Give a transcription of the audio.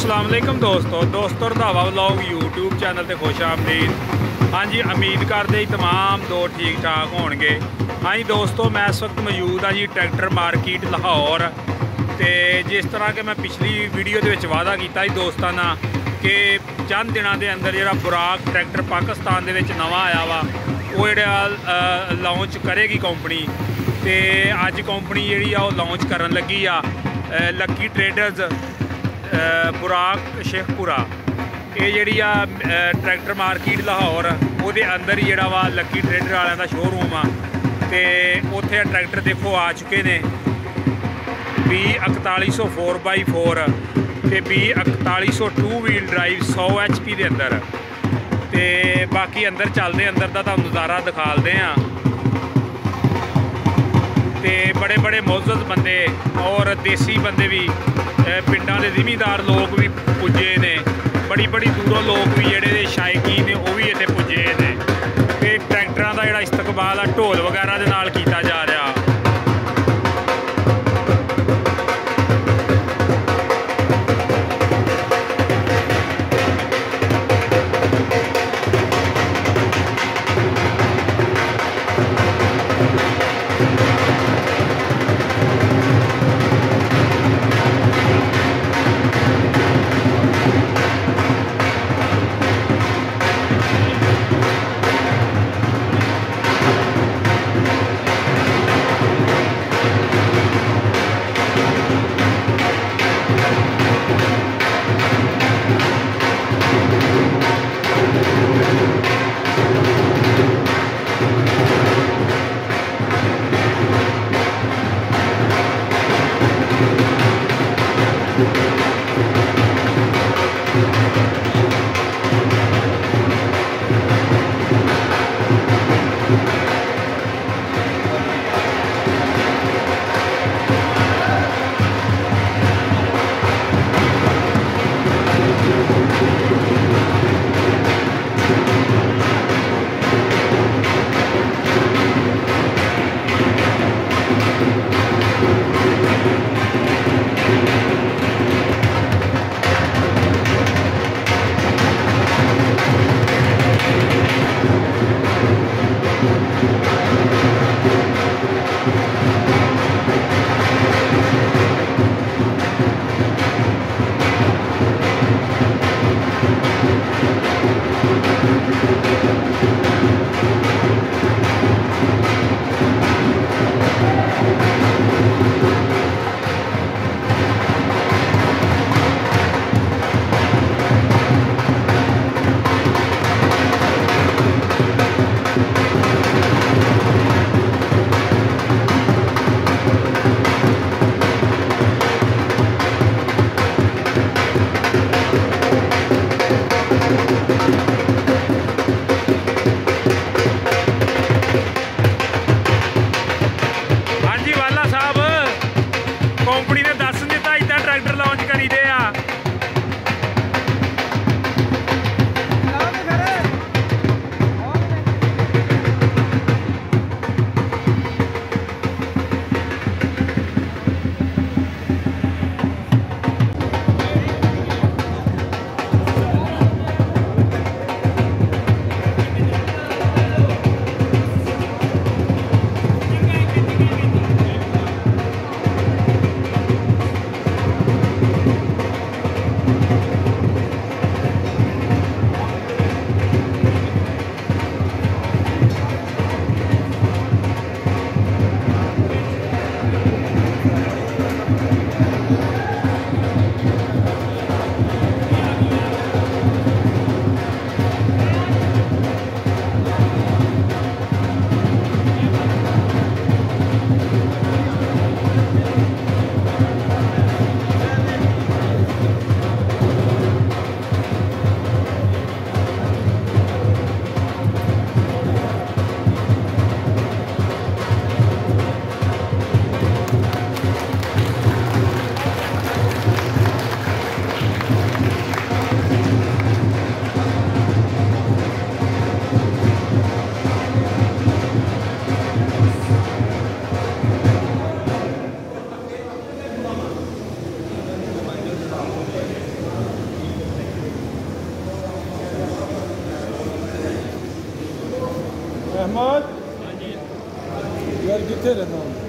अस्सलाम वालेकुम दोस्तों रंधावा व्लॉग यूट्यूब चैनल ते खुश आमदीद। हाँ जी, उम्मीद करते ही तमाम दो ठीक ठाक होणगे। हाँ जी दोस्तों, मैं इस वक्त मौजूद हाँ जी ट्रैक्टर मार्केट लाहौर। तो जिस तरह के मैं पिछली वीडियो के वादा किया दोस्तों नाल कि चंद दिनों के अंदर जो बुराक ट्रैक्टर पाकिस्तान के नवा आया वा वो जो लॉन्च करेगी कंपनी। तो अज कंपनी जी लॉन्च करन लगी आ लक्की ट्रेडर्स बुराक शेखपुरा। ये जी ट्रैक्टर मार्केट लाहौर वो अंदर ही जोड़ा वा लक्की ट्रेडर वालों का शोरूम आ। तो उत्थे ट्रैक्टर देखो आ चुके ने B4100 4x4 ते B4100 2 व्हील ड्राइव 100 HP के अंदर। तो बाकी अंदर चलते अंदर का तुहानूं नज़ारा दिखाते हैं। तो बड़े बड़े मोअज़्ज़ज़ बंदे और देसी बंदे भी पिंडां दे ज़मींदार लोग भी पुजे ने, बड़ी बड़ी दूरों लोग भी जेडे शायकीन ने वो भी इत्थे पुजे ने। ते ट्रैक्टरां दा जिहड़ा इस्तकबाल आ ढोल वगैरह दे नाल कीता जा रहा। ਅਹਿਮਦ ਯਾਰ ਕਿੱਥੇ ਰਹਿੰਦਾ